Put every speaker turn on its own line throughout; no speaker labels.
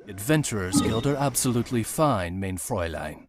Adventurers Guild are absolutely fine, mein Fräulein.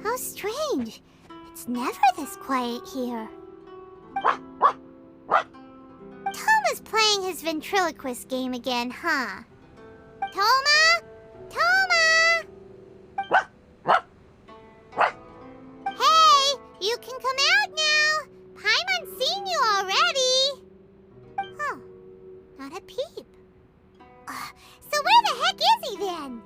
How strange. It's never this quiet here. Toma's playing his ventriloquist game again, huh? Toma? Toma! Hey, you can come out now. Paimon's seen you already. Huh, not a peep. So where the heck is he then?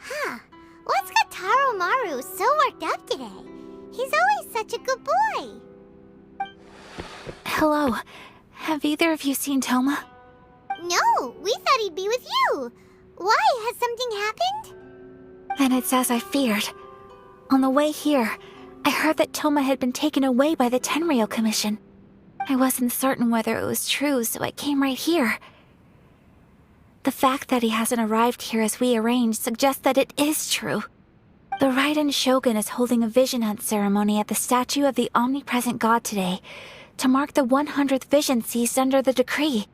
Huh, what's got Taro Maru so worked up today? He's always such a good boy.
Hello. Have either of you seen Toma?
No, we thought he'd be with you. Why? Has something happened?
Then it's as I feared. On the way here, I heard that Toma had been taken away by the Tenryou Commission. I wasn't certain whether it was true, so I came right here. The fact that he hasn't arrived here as we arranged suggests that it is true. The Raiden Shogun is holding a vision hunt ceremony at the statue of the omnipresent god today to mark the 100th vision seized under the decree.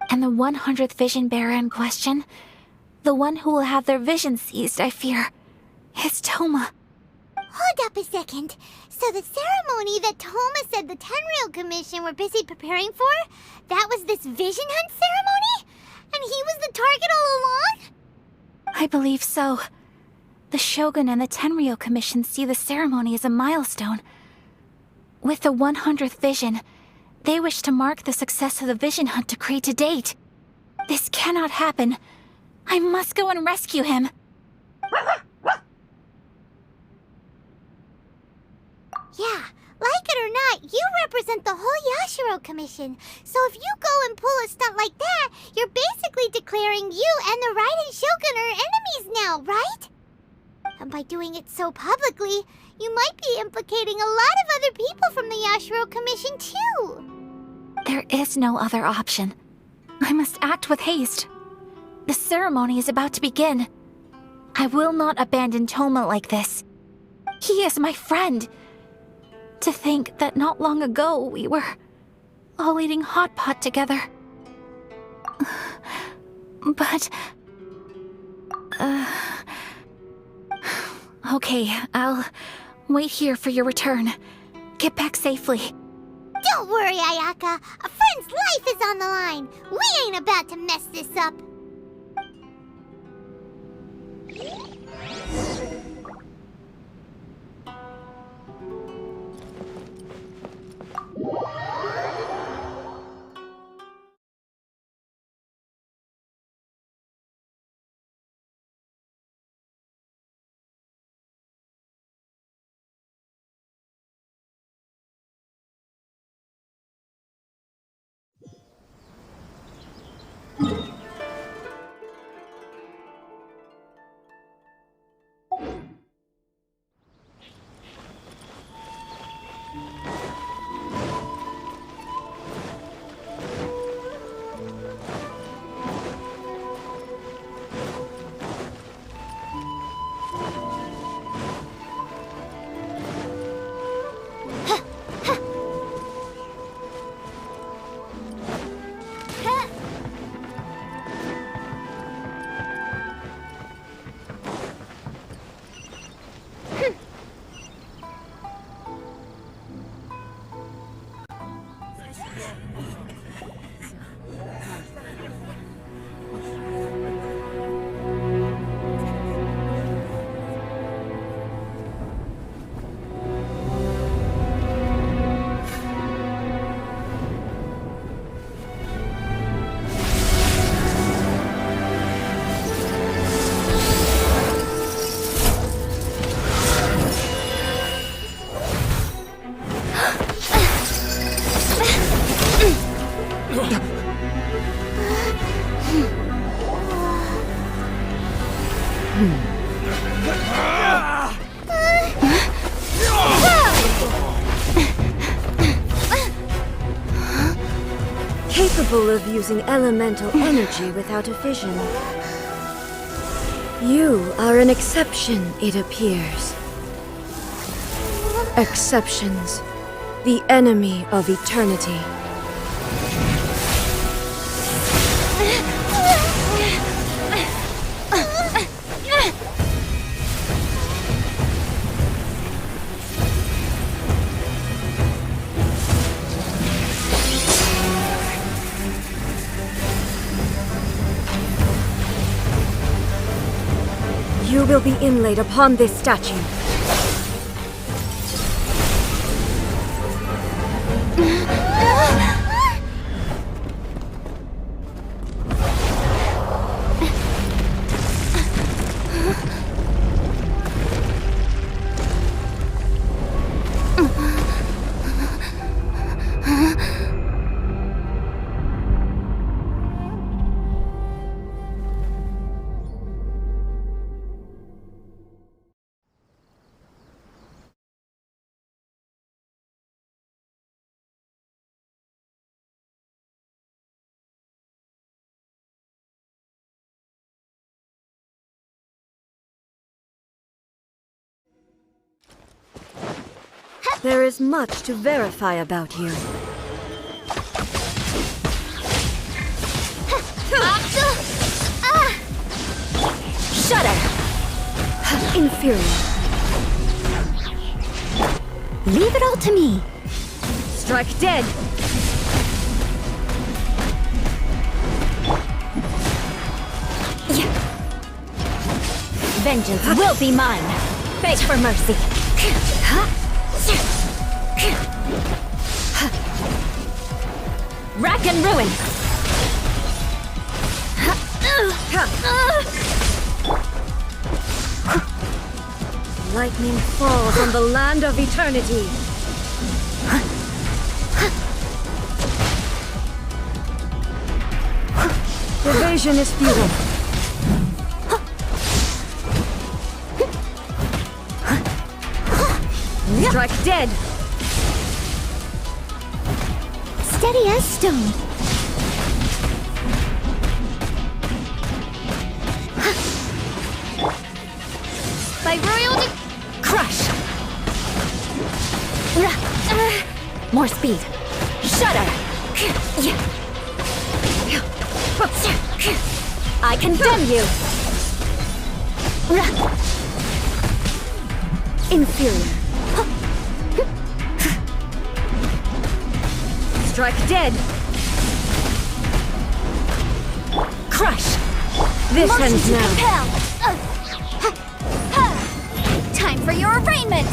And the 100th vision bearer in question, the one who will have their vision seized, I fear, is Toma.
Hold up a second. So the ceremony that Toma said the Tenryou Commission were busy preparing for, that was this vision hunt ceremony? And he was the target all along?
I believe so. The Shogun and the Tenryou Commission see the ceremony as a milestone. With the 100th vision, they wish to mark the success of the vision hunt decree to date. This cannot happen. I must go and rescue him.
Yeah, like it or not, you represent the whole Yashiro Commission. So if you go and pull a stunt like that, you're basically declaring you and the Raiden Shogun are enemies now, right? And by doing it so publicly, you might be implicating a lot of other people from the Yashiro Commission too.
There is no other option. I must act with haste. The ceremony is about to begin. I will not abandon Toma like this. He is my friend. To think that not long ago we were all eating hot pot together. But... Okay, I'll wait here for your return. Get back safely.
Don't worry, Ayaka. A friend's life is on the line. We ain't about to mess this up.
Capable of using elemental energy without a vision. You are an exception, it appears. Exceptions. The enemy of eternity. You will be inlaid upon this statue. There is much to verify about you. Shudder! Inferior.
Leave it all to me.
Strike dead!
Vengeance will be mine. Beg for mercy. Rack and ruin.
Lightning falls on the land of eternity. Evasion is futile. Strike dead!
Steady as stone.
By royal crush. More speed. Shudder. I condemn you.
Inferior. Strike dead!
Crush.
This
Motion
ends
to
now.
compel. Time for your arraignment.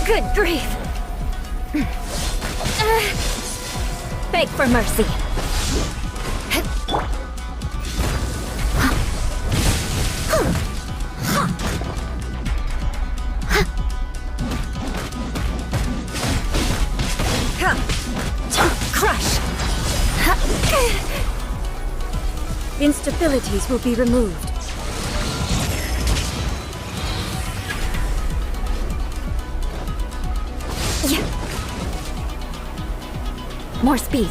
Good grief. Beg for mercy. Crush.
Instabilities will be removed.
More speed.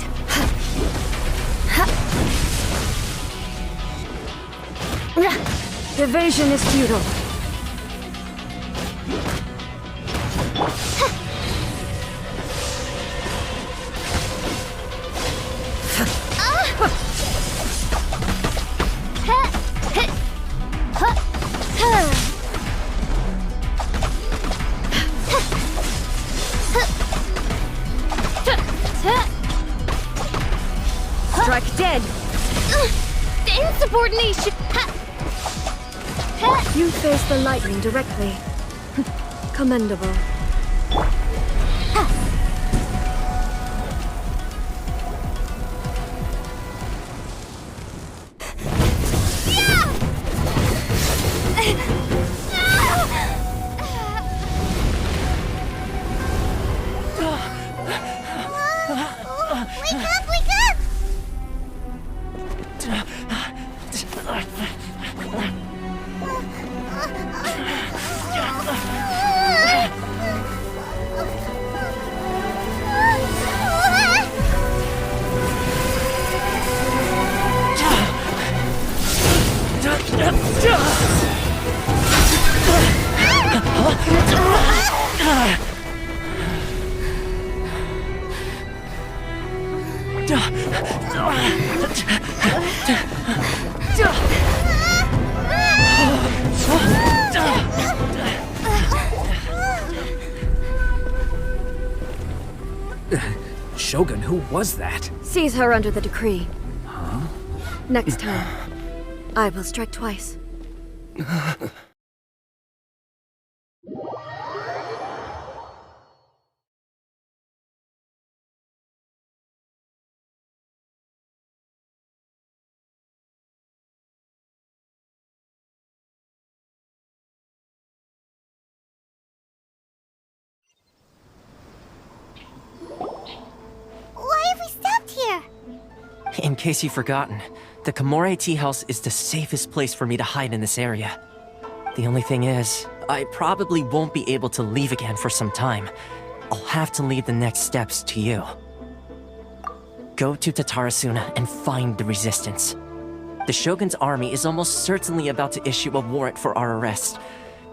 Evasion is futile. Strike dead!
Insubordination!
You face the lightning directly. Commendable.
Shogun, who was that?
Seize her under the decree. Huh? Next time, I will strike twice.
Why have we stopped here?
In case you've forgotten, the Komore Tea House is the safest place for me to hide in this area. The only thing is, I probably won't be able to leave again for some time. I'll have to leave the next steps to you. Go to Tatarasuna and find the Resistance. The Shogun's army is almost certainly about to issue a warrant for our arrest.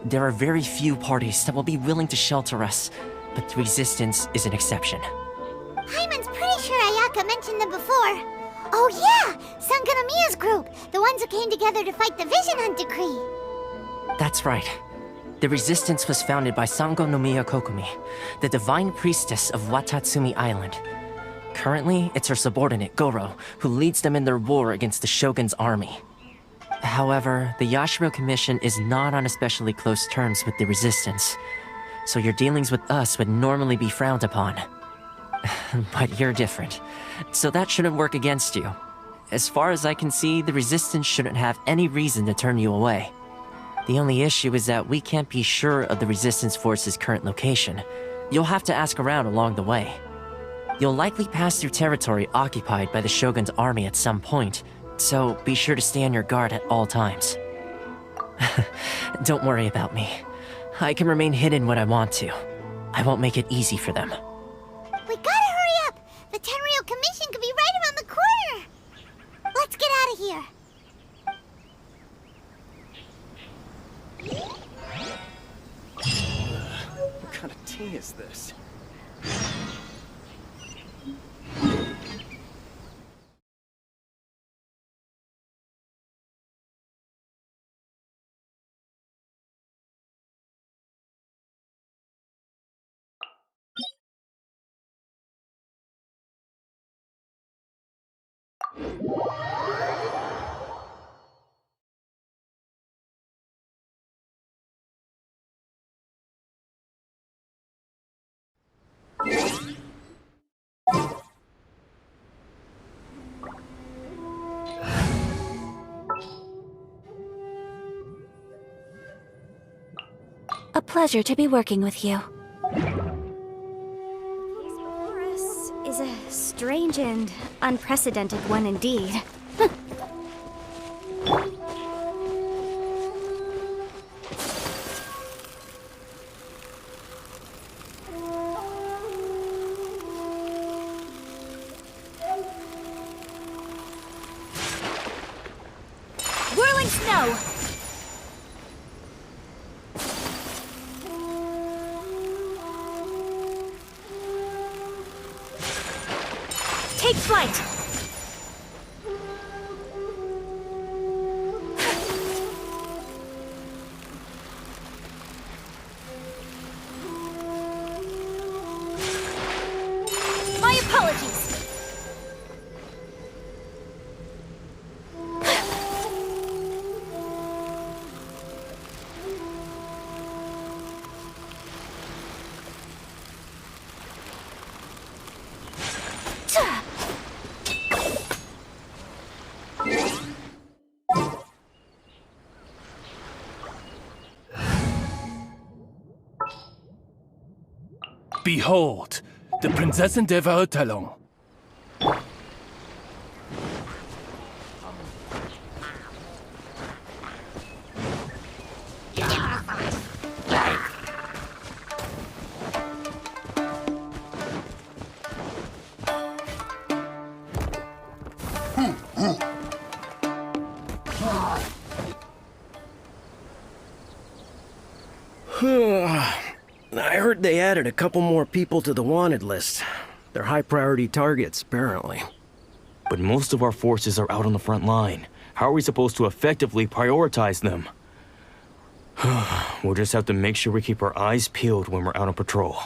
There are very few parties that will be willing to shelter us, but the Resistance is an exception.
Paimon's pretty sure Ayaka mentioned them before. Oh yeah! Sangonomiya's group! The ones who came together to fight the Vision Hunt Decree!
That's right. The Resistance was founded by Sangonomiya Kokumi, the divine priestess of Watatsumi Island. Currently, it's her subordinate, Goro, who leads them in their war against the Shogun's army. However, the Yashiro Commission is not on especially close terms with the Resistance, so your dealings with us would normally be frowned upon. But you're different, so that shouldn't work against you. As far as I can see, the Resistance shouldn't have any reason to turn you away. The only issue is that we can't be sure of the Resistance Force's current location. You'll have to ask around along the way. You'll likely pass through territory occupied by the Shogun's army at some point, so be sure to stay on your guard at all times. Don't worry about me. I can remain hidden when I want to. I won't make it easy for them.
We gotta hurry up! The Tenryou Commission could be right around the corner! Let's get out of here!
What kind of tea is this?
A pleasure to be working with you.
This is a strange and unprecedented one indeed.
Whirling snow! Take flight! My apologies!
Behold, the Prinzessin der Verurteilung.
I heard they added a couple more people to the wanted list. They're high-priority targets, apparently.
But most of our forces are out on the front line. How are we supposed to effectively prioritize them? We'll just have to make sure we keep our eyes peeled when we're out on patrol.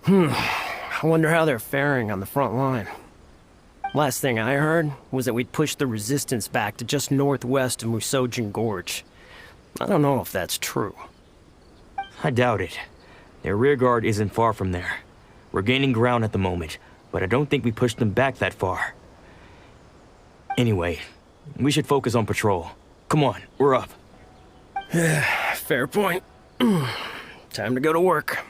I wonder how they're faring on the front line. Last thing I heard was that we'd pushed the resistance back to just northwest of Musojin Gorge. I don't know if that's true.
I doubt it. Their rear guard isn't far from there. We're gaining ground at the moment, but I don't think we pushed them back that far. Anyway, we should focus on patrol. Come on, we're up.
Fair point. Time to go to work.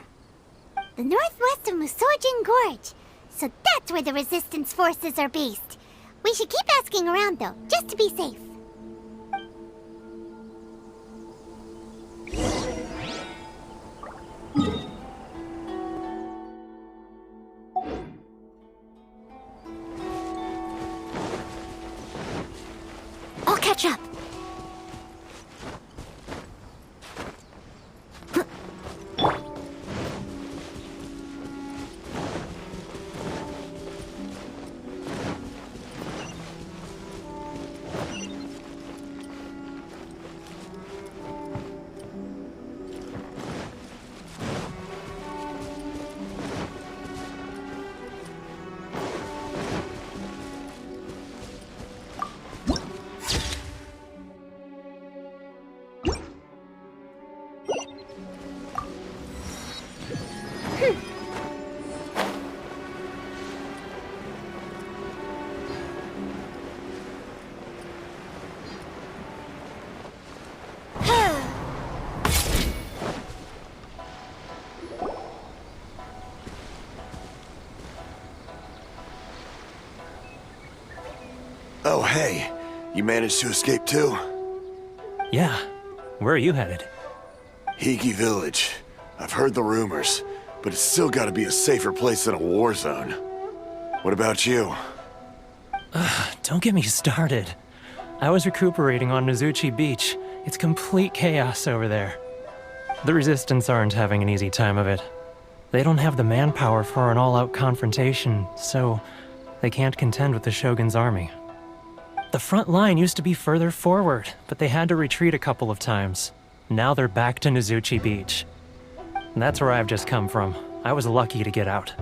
The northwest of Musojin Gorge. So that's where the resistance forces are based. We should keep asking around though, just to be safe.
I'll catch up.
Oh, hey. You managed to escape too?
Yeah. Where are you headed?
Hiki Village. I've heard the rumors, but it's still gotta be a safer place than a war zone. What about you?
Don't get me started. I was recuperating on Nozuchi Beach. It's complete chaos over there. The Resistance aren't having an easy time of it. They don't have the manpower for an all-out confrontation, so they can't contend with the Shogun's army. The front line used to be further forward, but they had to retreat a couple of times. Now they're back to Nozuchi Beach. And that's where I've just come from. I was lucky to get out.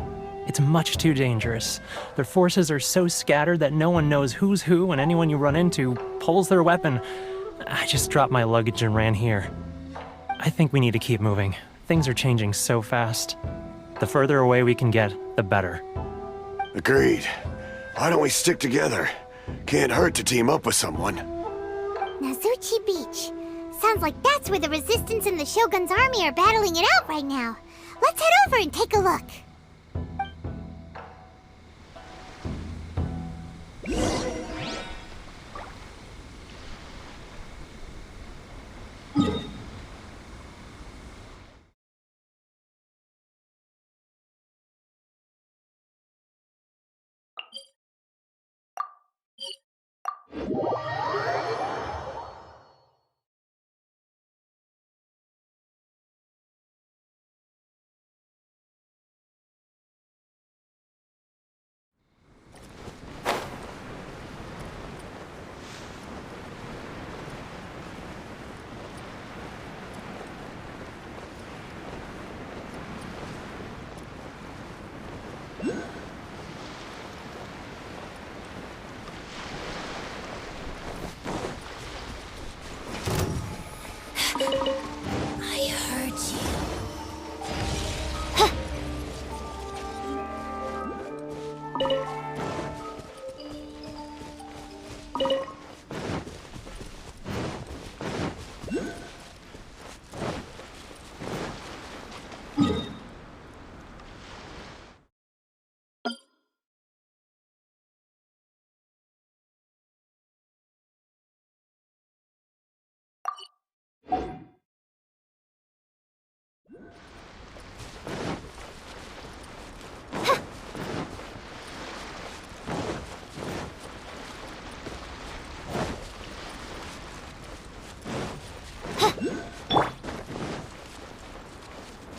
It's much too dangerous. Their forces are so scattered that no one knows who's who, and anyone you run into pulls their weapon. I just dropped my luggage and ran here. I think we need to keep moving. Things are changing so fast. The further away we can get, the better.
Agreed. Why don't we stick together? Can't hurt to team up with someone.
Nozuchi Beach. Sounds like that's where the Resistance and the Shogun's army are battling it out right now. Let's head over and take a look. I heard you.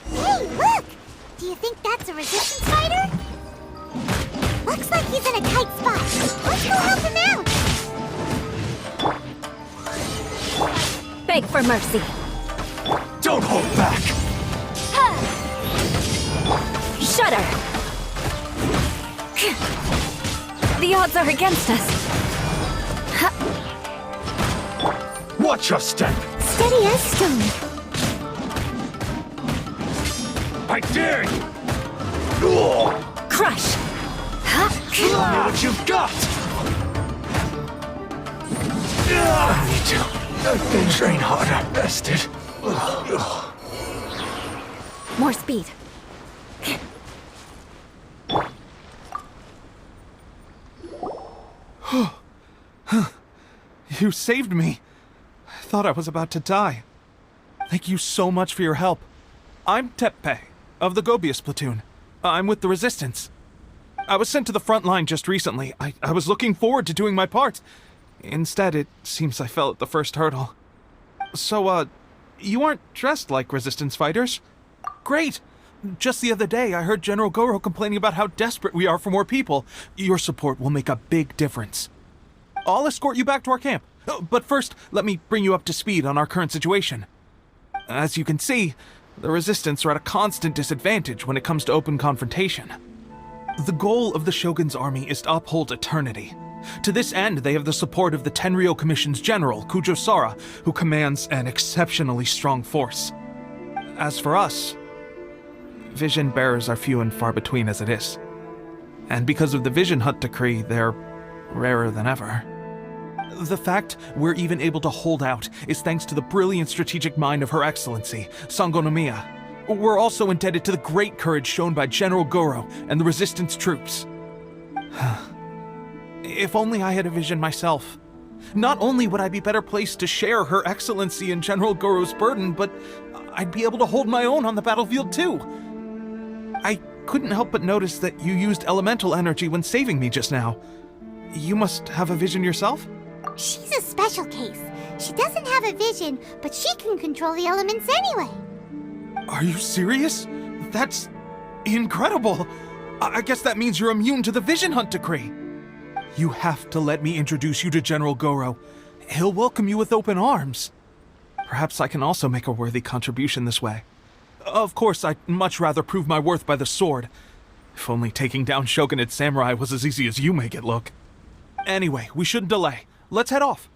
Hey, look! Do you think that's a resistance fighter? Looks like he's in a tight spot. Let's go help him out!
Beg for mercy.
Don't hold back!
Shudder! The odds are against us.
Watch your step!
Steady as stone.
I dare you!
Crush!
Show me what you've got! Me too. I've been trained harder, rested.
More speed.
You saved me. I thought I was about to die. Thank you so much for your help. I'm Teppe, of the Gobius platoon. I'm with the Resistance. I was sent to the front line just recently. I was looking forward to doing my part. Instead, it seems I fell at the first hurdle. So, you aren't dressed like Resistance fighters? Great! Just the other day, I heard General Goro complaining about how desperate we are for more people. Your support will make a big difference. I'll escort you back to our camp. But first, let me bring you up to speed on our current situation. As you can see, the Resistance are at a constant disadvantage when it comes to open confrontation. The goal of the Shogun's army is to uphold eternity. To this end, they have the support of the Tenryou Commission's general, Kujo Sara, who commands an exceptionally strong force. As for us, vision bearers are few and far between as it is. And because of the Vision Hut decree, they're rarer than ever. The fact we're even able to hold out is thanks to the brilliant strategic mind of Her Excellency, Sango Nomiya. We're also indebted to the great courage shown by General Goro and the Resistance troops. If only I had a vision myself. Not only would I be better placed to share Her Excellency and General Goro's burden, but I'd be able to hold my own on the battlefield too. I couldn't help but notice that you used elemental energy when saving me just now. You must have a vision yourself?
She's a special case. She doesn't have a vision, but she can control the elements anyway.
Are you serious? That's incredible. I guess that means you're immune to the Vision Hunt decree. You have to let me introduce you to General Goro. He'll welcome you with open arms. Perhaps I can also make a worthy contribution this way. Of course, I'd much rather prove my worth by the sword. If only taking down Shogunate samurai was as easy as you make it look. Anyway, we shouldn't delay. Let's head off.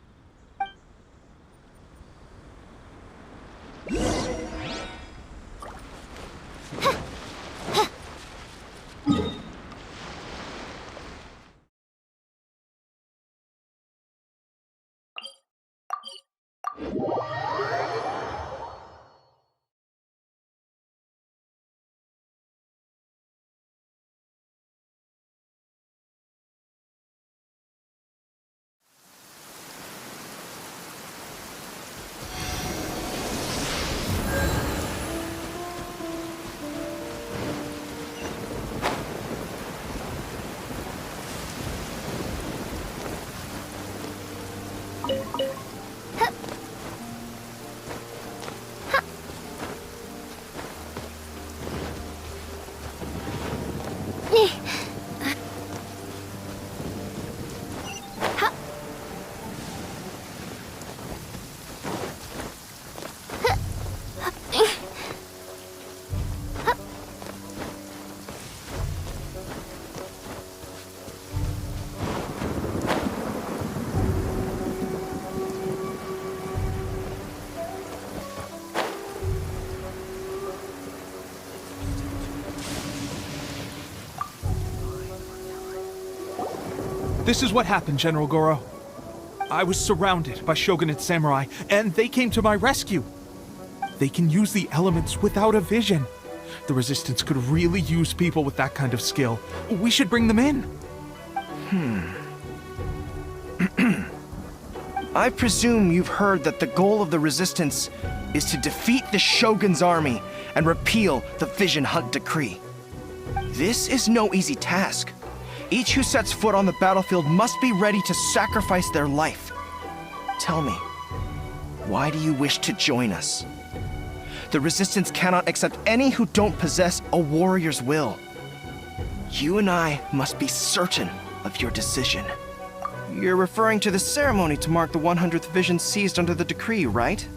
This is what happened, General Goro. I was surrounded by Shogunate samurai, and they came to my rescue. They can use the elements without a vision. The Resistance could really use people with that kind of skill. We should bring them in.
I presume you've heard that the goal of the Resistance is to defeat the Shogun's army and repeal the Vision Hunt decree. This is no easy task. Each who sets foot on the battlefield must be ready to sacrifice their life. Tell me, why do you wish to join us? The Resistance cannot accept any who don't possess a warrior's will. You and I must be certain of your decision. You're referring to the ceremony to mark the 100th vision seized under the decree, right?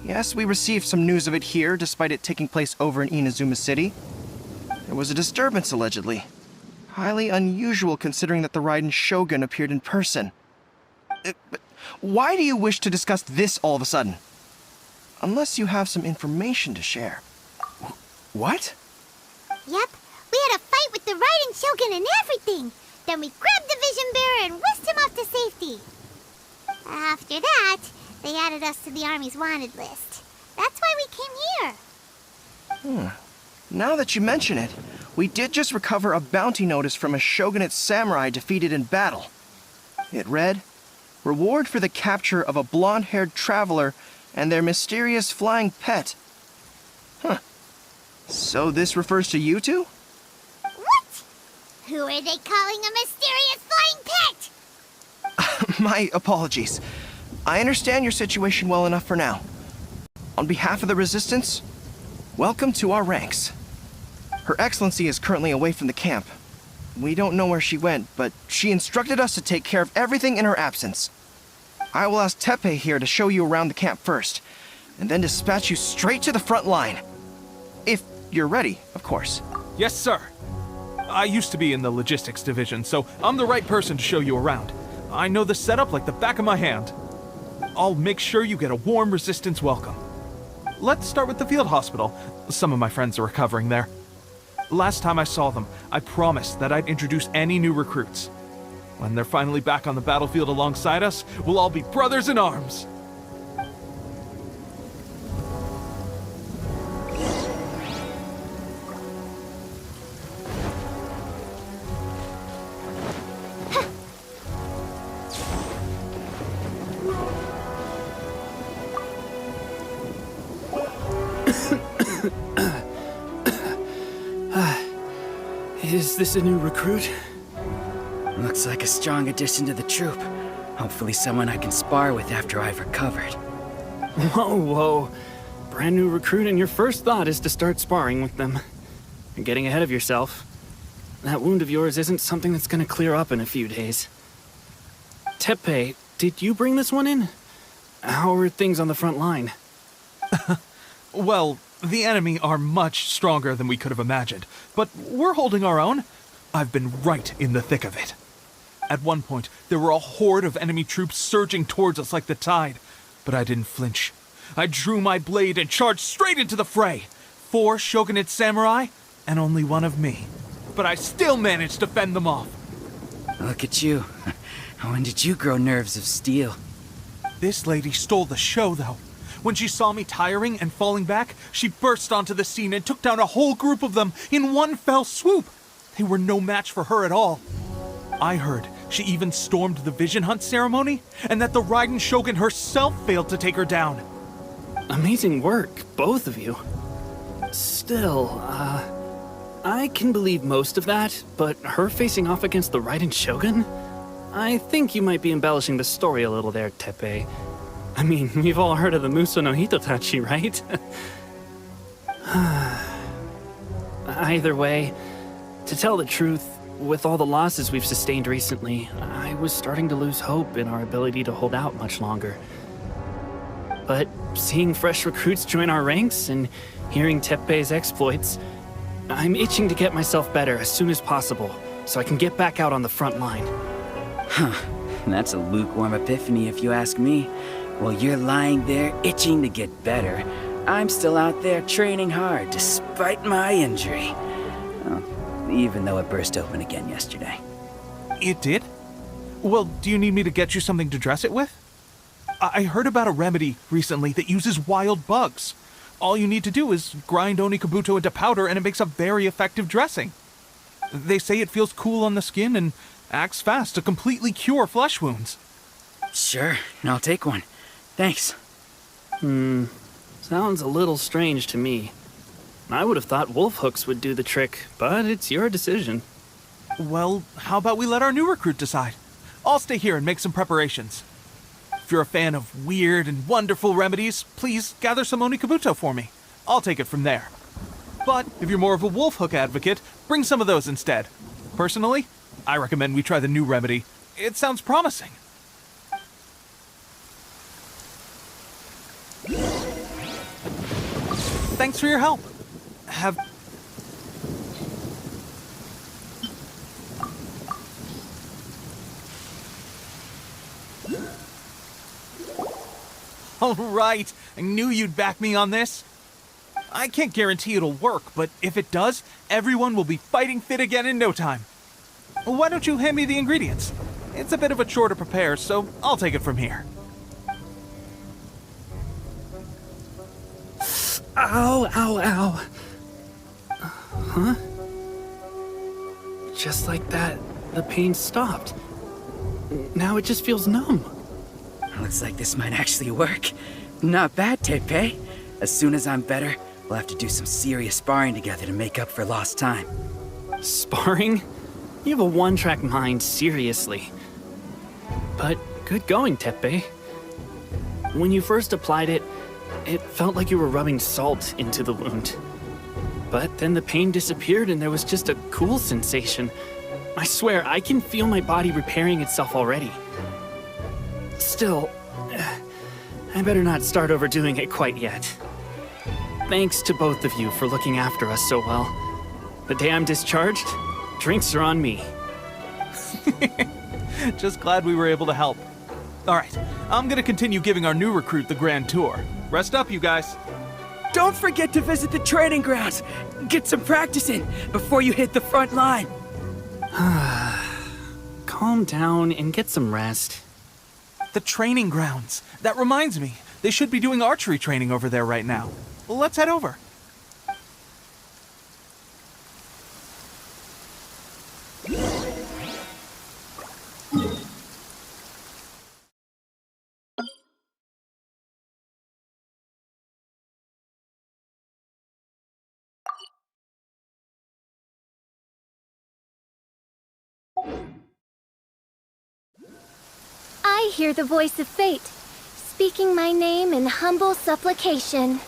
Yes, we received some news of it here, despite it taking place over in Inazuma City. There was a disturbance, allegedly. Highly unusual considering that the Raiden Shogun appeared in person. But why do you wish to discuss this all of a sudden? Unless you have some information to share. What?
Yep, we had a fight with the Raiden Shogun and everything. Then we grabbed the Vision Bearer and whisked him off to safety. After that, they added us to the Army's wanted list. That's why we came here.
Now that you mention it, we did just recover a bounty notice from a shogunate samurai defeated in battle. It read, "Reward for the capture of a blonde-haired traveler and their mysterious flying pet." Huh. So this refers to you two?
What? Who are they calling a mysterious flying pet?
My apologies. I understand your situation well enough for now. On behalf of the Resistance, welcome to our ranks. Her Excellency is currently away from the camp. We don't know where she went, but she instructed us to take care of everything in her absence. I will ask Teppei here to show you around the camp first, and then dispatch you straight to the front line. If you're ready, of course.
Yes, sir. I used to be in the logistics division, so I'm the right person to show you around. I know the setup like the back of my hand. I'll make sure you get a warm Resistance welcome. Let's start with the field hospital. Some of my friends are recovering there. Last time I saw them, I promised that I'd introduce any new recruits. When they're finally back on the battlefield alongside us, we'll all be brothers in arms.
Is this a new recruit?
Looks like a strong addition to the troop. Hopefully someone I can spar with after I've recovered.
Whoa. Brand new recruit and your first thought is to start sparring with them. You're getting ahead of yourself. That wound of yours isn't something that's gonna clear up in a few days. Teppei, did you bring this one in? How are things on the front line?
Well, the enemy are much stronger than we could have imagined, but we're holding our own. I've been right in the thick of it. At one point, there were a horde of enemy troops surging towards us like the tide, but I didn't flinch. I drew my blade and charged straight into the fray. 4 shogunate samurai, and only one of me. But I still managed to fend them off.
Look at you. When did you grow nerves of steel?
This lady stole the show, though. When she saw me tiring and falling back, she burst onto the scene and took down a whole group of them in one fell swoop. They were no match for her at all. I heard she even stormed the Vision Hunt ceremony, and that the Raiden Shogun herself failed to take her down.
Amazing work, both of you. Still, I can believe most of that, but her facing off against the Raiden Shogun? I think you might be embellishing the story a little there, Teppei. I mean, we've all heard of the Muso no Hitotachi, right? Either way, to tell the truth, with all the losses we've sustained recently, I was starting to lose hope in our ability to hold out much longer. But seeing fresh recruits join our ranks and hearing Teppei's exploits, I'm itching to get myself better as soon as possible, so I can get back out on the front line.
Huh. That's a lukewarm epiphany if you ask me. While you're lying there itching to get better, I'm still out there training hard despite my injury. Well, even though it burst open again yesterday.
It did? Well, do you need me to get you something to dress it with? I heard about a remedy recently that uses wild bugs. All you need to do is grind Onikabuto into powder and it makes a very effective dressing. They say it feels cool on the skin and acts fast to completely cure flesh wounds.
Sure, I'll take one. Thanks.
Sounds a little strange to me. I would have thought wolf hooks would do the trick, but it's your decision.
Well, how about we let our new recruit decide? I'll stay here and make some preparations. If you're a fan of weird and wonderful remedies, please gather some Onikabuto for me. I'll take it from there. But if you're more of a wolf hook advocate, bring some of those instead. Personally, I recommend we try the new remedy. It sounds promising. Thanks for your help. Have... All right, I knew you'd back me on this. I can't guarantee it'll work, but if it does, everyone will be fighting fit again in no time. Why don't you hand me the ingredients? It's a bit of a chore to prepare, so I'll take it from here.
Ow, ow, ow. Huh? Just like that, the pain stopped. Now it just feels numb.
Looks like this might actually work. Not bad, Tepe. As soon as I'm better, we'll have to do some serious sparring together to make up for lost time.
Sparring? You have a one-track mind, seriously. But good going, Tepe. When you first applied it, it felt like you were rubbing salt into the wound. But then the pain disappeared and there was just a cool sensation. I swear, I can feel my body repairing itself already. Still, I better not start overdoing it quite yet. Thanks to both of you for looking after us so well. The day I'm discharged, drinks are on me.
Just glad we were able to help. Alright, I'm gonna continue giving our new recruit the grand tour. Rest up, you guys.
Don't forget to visit the training grounds. Get some practice in before you hit the front line.
Calm down and get some rest.
The training grounds. That reminds me, they should be doing archery training over there right now. Well, let's head over.
I hear the voice of fate, speaking my name in humble supplication.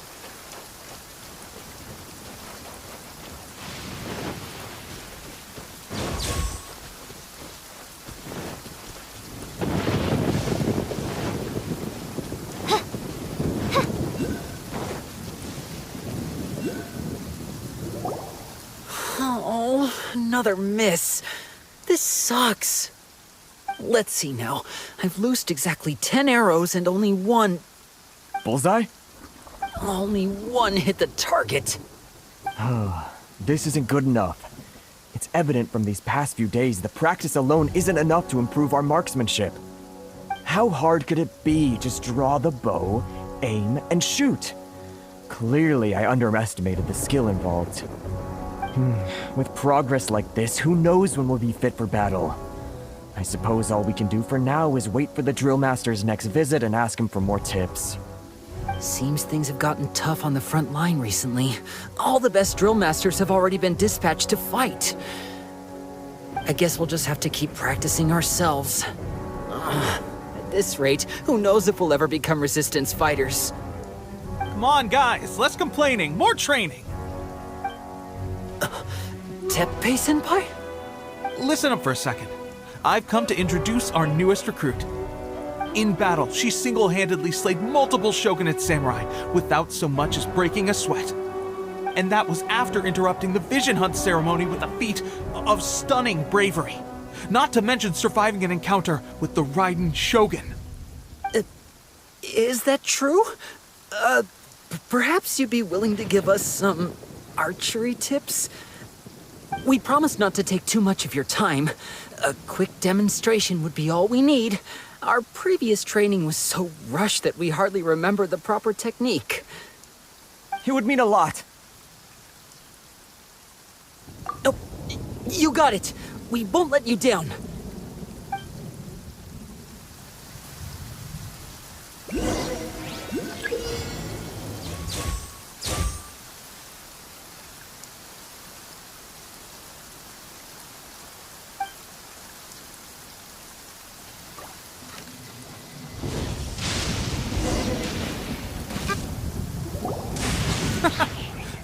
Oh, another miss. This sucks. Let's see now. I've loosed exactly 10 arrows and only one...
Bullseye?
Only one hit the target.
This isn't good enough. It's evident from these past few days the practice alone isn't enough to improve our marksmanship. How hard could it be? Just draw the bow, aim, and shoot. Clearly, I underestimated the skill involved. With progress like this, who knows when we'll be fit for battle? I suppose all we can do for now is wait for the drill master's next visit and ask him for more tips.
Seems things have gotten tough on the front line recently. All the best drill masters have already been dispatched to fight. I guess we'll just have to keep practicing ourselves. At this rate, who knows if we'll ever become resistance fighters.
Come on, guys, less complaining, more training.
Teppei-senpai?
Listen up for a second. I've come to introduce our newest recruit. In battle, she single-handedly slayed multiple shogunate samurai without so much as breaking a sweat. And that was after interrupting the vision hunt ceremony with a feat of stunning bravery. Not to mention surviving an encounter with the Raiden Shogun.
Is that true? Perhaps you'd be willing to give us some archery tips? We promise not to take too much of your time. A quick demonstration would be all we need. Our previous training was so rushed that we hardly remember the proper technique.
It would mean a lot.
Oh, you got it. We won't let you down.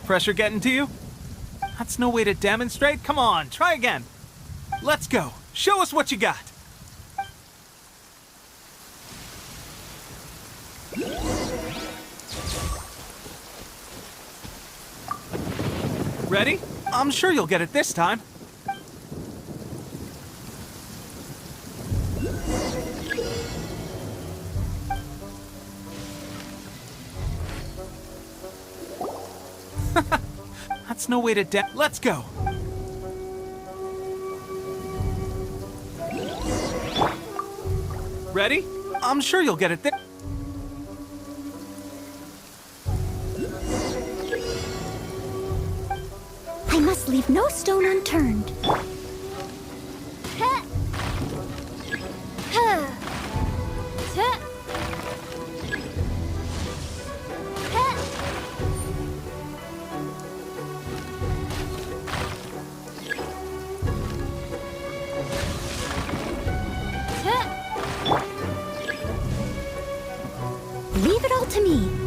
Pressure getting to you? That's no way to demonstrate. Come on, try again. Let's go. Show us what you got. Ready? I'm sure you'll get it this time. That's no way to Let's go. Ready? I'm sure you'll get it
I must leave no stone unturned. Leave it all to me.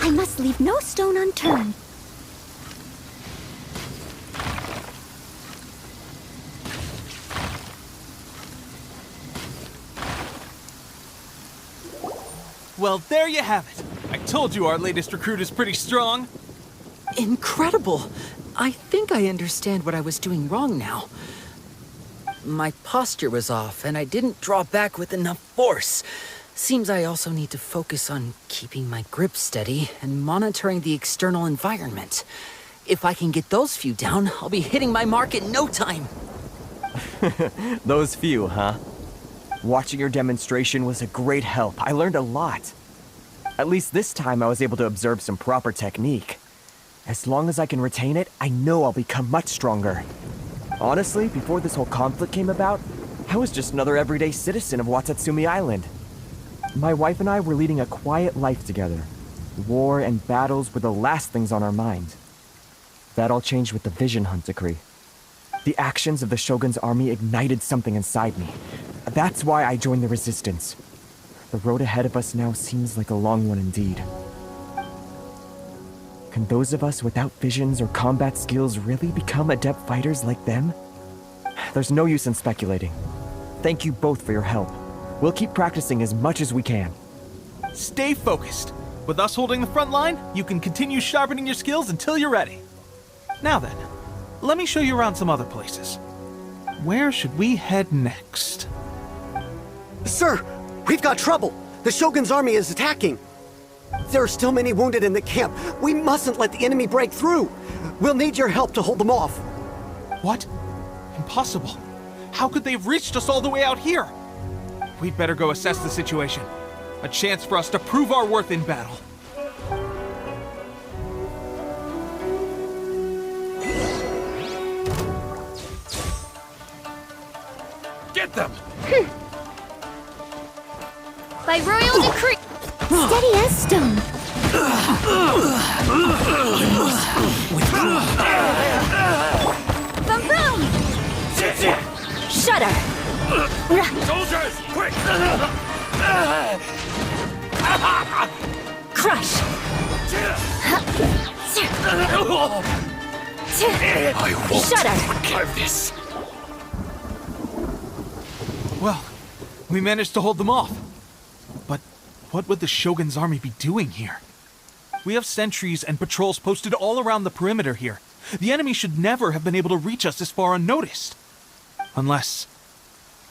I must leave no stone unturned.
Well, there you have it. I told you our latest recruit is pretty strong.
Incredible! I think I understand what I was doing wrong now. My posture was off, and I didn't draw back with enough force. Seems I also need to focus on keeping my grip steady and monitoring the external environment. If I can get those few down, I'll be hitting my mark in no time.
Those few, huh? Watching your demonstration was a great help. I learned a lot. At least this time I was able to observe some proper technique. As long as I can retain it, I know I'll become much stronger. Honestly, before this whole conflict came about, I was just another everyday citizen of Watatsumi Island. My wife and I were leading a quiet life together. War and battles were the last things on our mind. That all changed with the Vision Hunt decree. The actions of the Shogun's army ignited something inside me. That's why I joined the Resistance. The road ahead of us now seems like a long one indeed. Can those of us without visions or combat skills really become adept fighters like them? There's no use in speculating. Thank you both for your help. We'll keep practicing as much as we can.
Stay focused. With us holding the front line, you can continue sharpening your skills until you're ready. Now then, let me show you around some other places. Where should we head next?
Sir, we've got trouble. The Shogun's army is attacking. There are still many wounded in the camp. We mustn't let the enemy break through. We'll need your help to hold them off.
What? Impossible. How could they have reached us all the way out here? We'd better go assess the situation. A chance for us to prove our worth in battle.
Get them!
By royal decree. Steady as stone. Boom boom! Shudder!
Soldiers, quick!
Crush!
I won't
Shudder!
forgive this.
Well, we managed to hold them off. But what would the Shogun's army be doing here? We have sentries and patrols posted all around the perimeter here. The enemy should never have been able to reach us this far unnoticed. Unless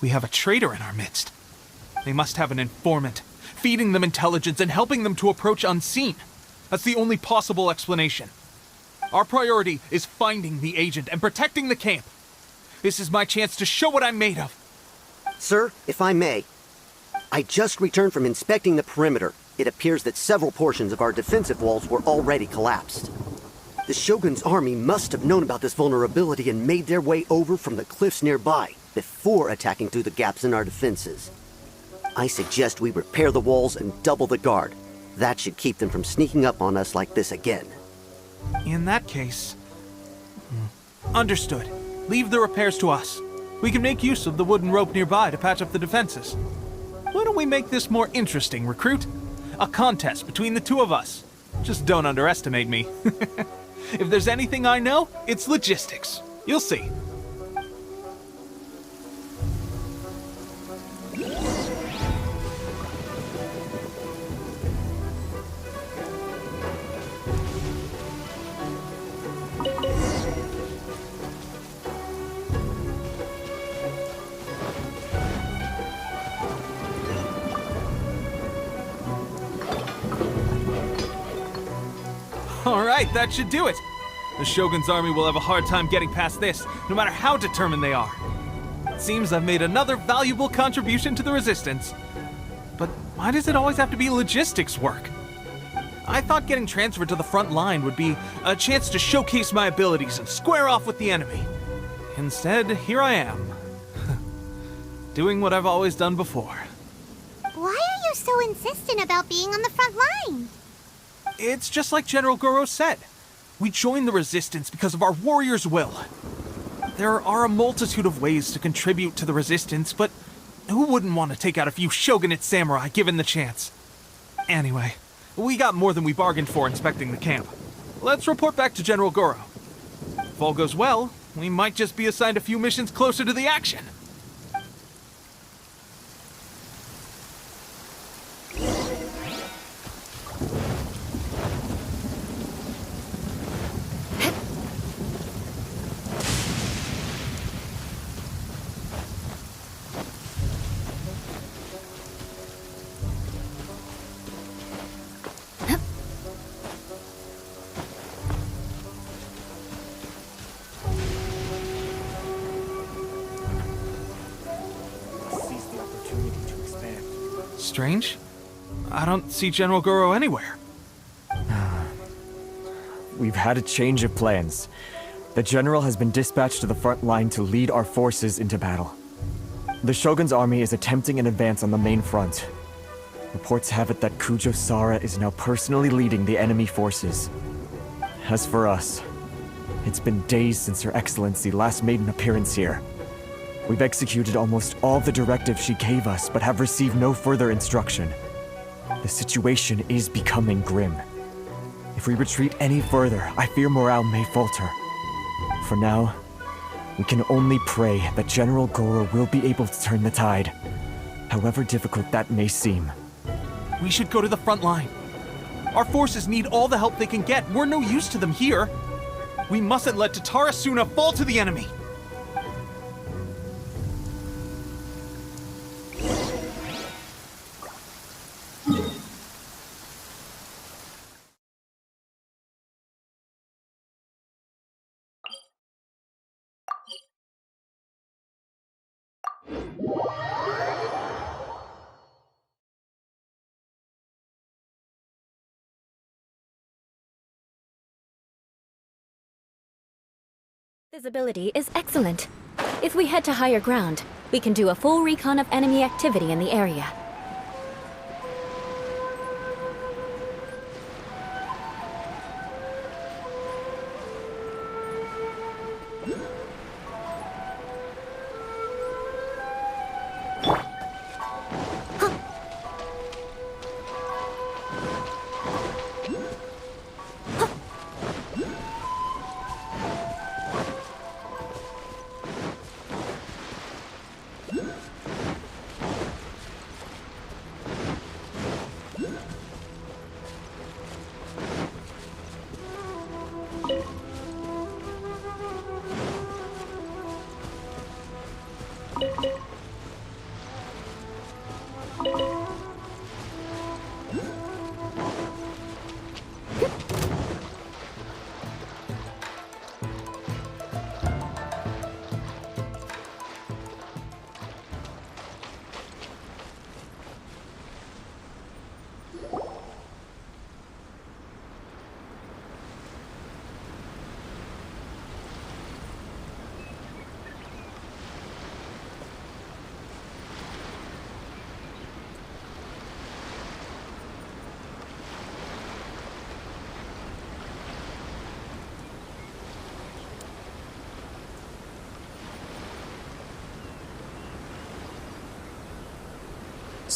we have a traitor in our midst. They must have an informant, feeding them intelligence and helping them to approach unseen. That's the only possible explanation. Our priority is finding the agent and protecting the camp. This is my chance to show what I'm made of.
Sir, if I may, I just returned from inspecting the perimeter. It appears that several portions of our defensive walls were already collapsed. The Shogun's army must have known about this vulnerability and made their way over from the cliffs nearby before attacking through the gaps in our defenses. I suggest we repair the walls and double the guard. That should keep them from sneaking up on us like this again.
In that case... Understood. Leave the repairs to us. We can make use of the wooden rope nearby to patch up the defenses. Why don't we make this more interesting, recruit? A contest between the two of us. Just don't underestimate me. If there's anything I know, it's logistics. You'll see. Alright, that should do it. The Shogun's army will have a hard time getting past this, no matter how determined they are. It seems I've made another valuable contribution to the Resistance. But why does it always have to be logistics work? I thought getting transferred to the front line would be a chance to showcase my abilities and square off with the enemy. Instead, here I am. Doing what I've always done before.
Why are you so insistent about being on the front line?
It's just like General Goro said. We joined the Resistance because of our warriors' will. There are a multitude of ways to contribute to the Resistance, but who wouldn't want to take out a few shogunate samurai given the chance? Anyway, we got more than we bargained for inspecting the camp. Let's report back to General Goro. If all goes well, we might just be assigned a few missions closer to the action. Strange. I don't see General Goro anywhere.
We've had a change of plans. The General has been dispatched to the front line to lead our forces into battle. The Shogun's army is attempting an advance on the main front. Reports have it that Kujo Sara is now personally leading the enemy forces. As for us, it's been days since Her Excellency last made an appearance here. We've executed almost all the directives she gave us, but have received no further instruction. The situation is becoming grim. If we retreat any further, I fear morale may falter. For now, we can only pray that General Goro will be able to turn the tide, however difficult that may seem.
We should go to the front line. Our forces need all the help they can get. We're no use to them here. We mustn't let Tatarasuna fall to the enemy.
Visibility is excellent. If we head to higher ground, we can do a full recon of enemy activity in the area.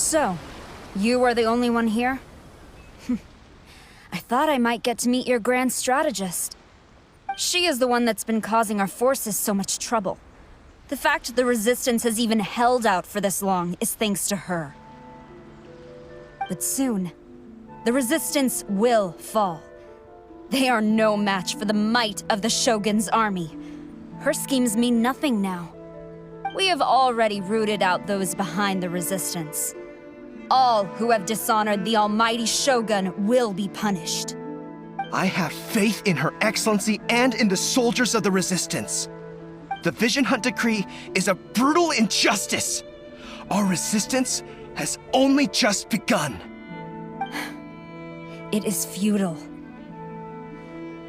So, you are the only one here? I thought I might get to meet your grand strategist. She is the one that's been causing our forces so much trouble. The fact the Resistance has even held out for this long is thanks to her. But soon, the Resistance will fall. They are no match for the might of the Shogun's army. Her schemes mean nothing now. We have already rooted out those behind the Resistance. All who have dishonored the almighty Shogun will be punished.
I have faith in Her Excellency and in the soldiers of the Resistance. The Vision Hunt Decree is a brutal injustice. Our resistance has only just begun.
It is futile.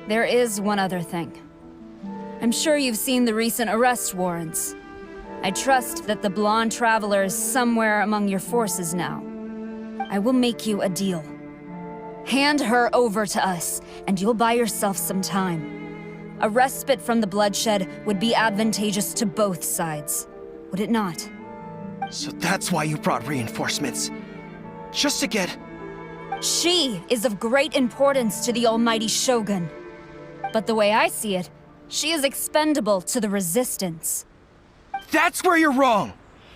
There is one other thing. I'm sure you've seen the recent arrest warrants. I trust that the blonde traveler is somewhere among your forces now. I will make you a deal. Hand her over to us, and you'll buy yourself some time. A respite from the bloodshed would be advantageous to both sides, would it not?
So that's why you brought reinforcements. Just to get...
She is of great importance to the almighty Shogun. But the way I see it, she is expendable to the Resistance.
That's where you're wrong!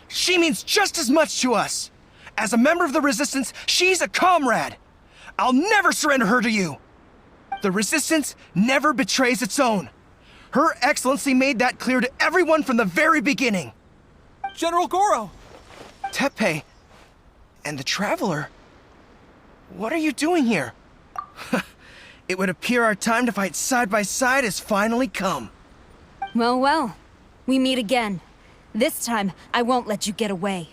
She means just as much to us! As a member of the Resistance, she's a comrade! I'll never surrender her to you! The Resistance never betrays its own. Her Excellency made that clear to everyone from the very beginning.
General Goro!
Teppei and the Traveler? What are you doing here? It would appear our time to fight side by side has finally come.
Well, well. We meet again. This time, I won't let you get away.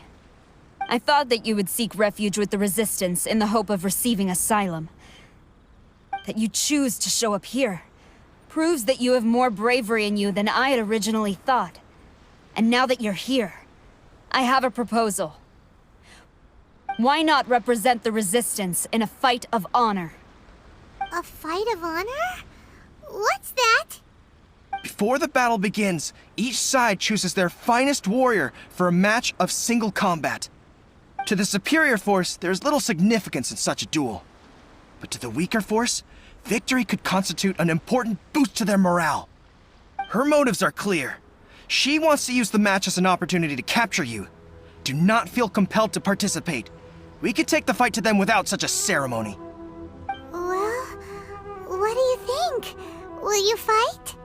I thought that you would seek refuge with the Resistance in the hope of receiving asylum. That you choose to show up here proves that you have more bravery in you than I had originally thought. And now that you're here, I have a proposal. Why not represent the Resistance in a fight of honor?
A fight of honor? What's that?
Before the battle begins, each side chooses their finest warrior for a match of single combat. To the superior force, there's little significance in such a duel. But to the weaker force, victory could constitute an important boost to their morale. Her motives are clear. She wants to use the match as an opportunity to capture you. Do not feel compelled to participate. We could take the fight to them without such a ceremony.
Well, what do you think? Will you fight?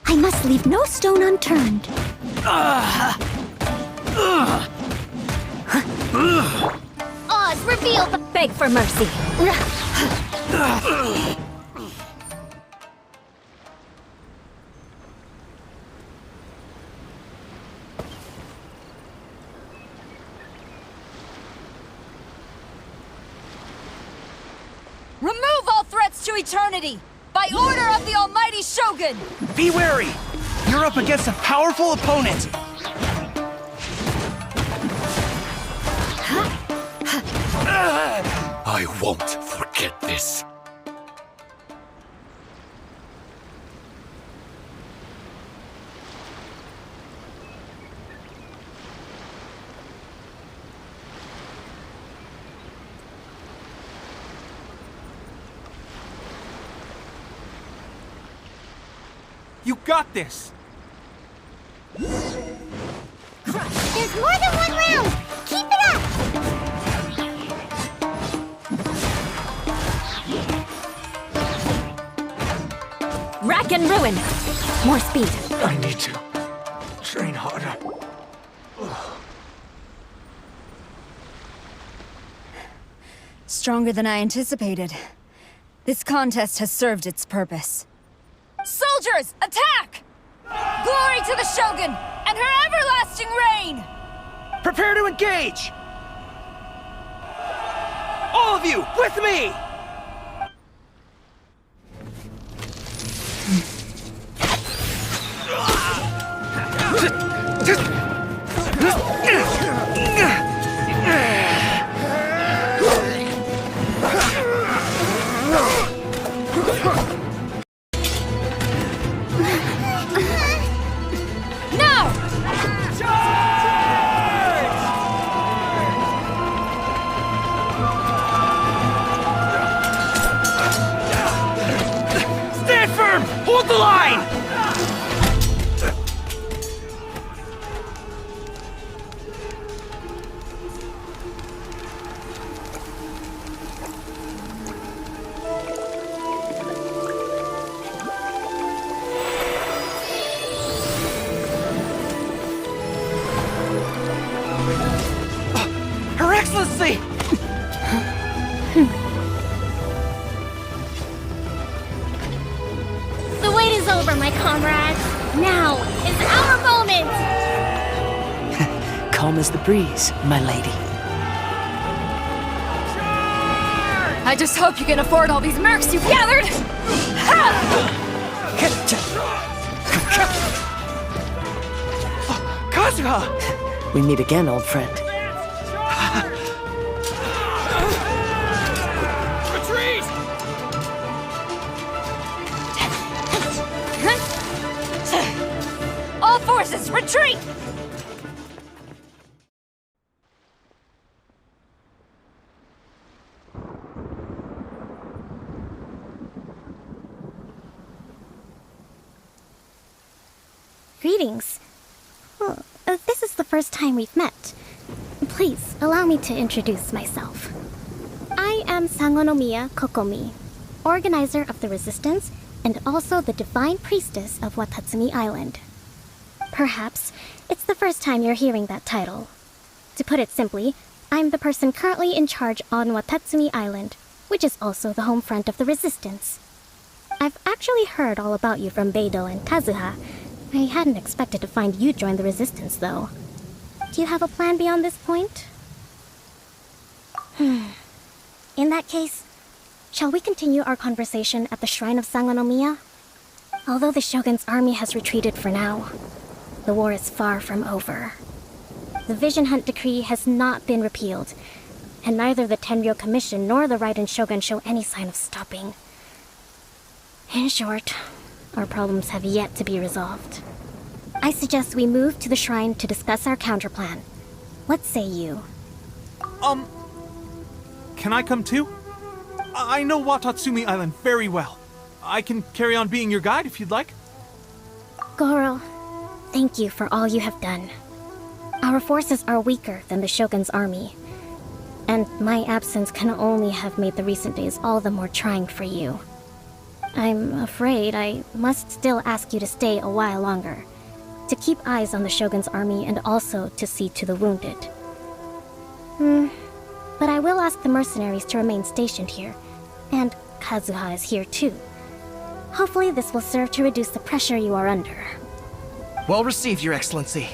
I must leave no stone unturned.
Oz, reveal the...
Beg for mercy.
Remove all threats to eternity! By order of the almighty Shogun!
Be wary! You're up against a powerful opponent!
I won't forget this.
You got this!
There's more than one round! Keep it up!
Rack and ruin. More speed.
I need to train harder.
Stronger than I anticipated. This contest has served its purpose. Soldiers, attack! Glory to the Shogun and her everlasting reign!
Prepare to engage! All of you, with me!
Stand firm! Hold the line!
Her Excellency!
The wait is over, my comrades. Now is our moment!
Calm as the breeze, my lady.
I just hope you can afford all these mercs you've gathered!
Kazuha!
We meet again, old friend.
Retreat!
All forces, retreat!
Greetings. Well, this is the first time we've met. Please, allow me to introduce myself. I am Sangonomiya Kokomi, organizer of the Resistance and also the Divine Priestess of Watatsumi Island. Perhaps it's the first time you're hearing that title. To put it simply, I'm the person currently in charge on Watatsumi Island, which is also the home front of the Resistance. I've actually heard all about you from Beidou and Kazuha. I hadn't expected to find you join the Resistance, though. Do you have a plan beyond this point? In that case, shall we continue our conversation at the Shrine of Sangonomiya? Although the Shogun's army has retreated for now, the war is far from over. The Vision Hunt Decree has not been repealed, and neither the Tenryou Commission nor the Raiden Shogun show any sign of stopping. In short, our problems have yet to be resolved. I suggest we move to the shrine to discuss our counterplan. What say you?
Can I come too? I know Watatsumi Island very well. I can carry on being your guide if you'd like.
Goro, thank you for all you have done. Our forces are weaker than the Shogun's army, and my absence can only have made the recent days all the more trying for you. I'm afraid I must still ask you to stay a while longer, to keep eyes on the Shogun's army and also to see to the wounded. But I will ask the mercenaries to remain stationed here, and Kazuha is here too. Hopefully this will serve to reduce the pressure you are under.
Well received, Your Excellency.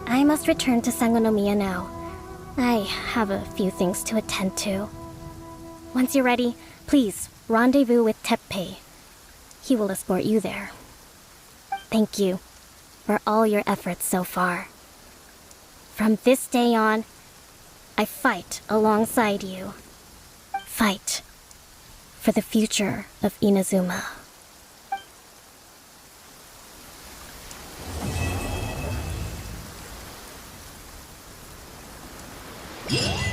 I must return to Sangonomiya now. I have a few things to attend to. Once you're ready, please rendezvous with Teppei. He will escort you there. Thank you for all your efforts so far. From this day on, I fight alongside you. Fight for the future of Inazuma.
Yeah.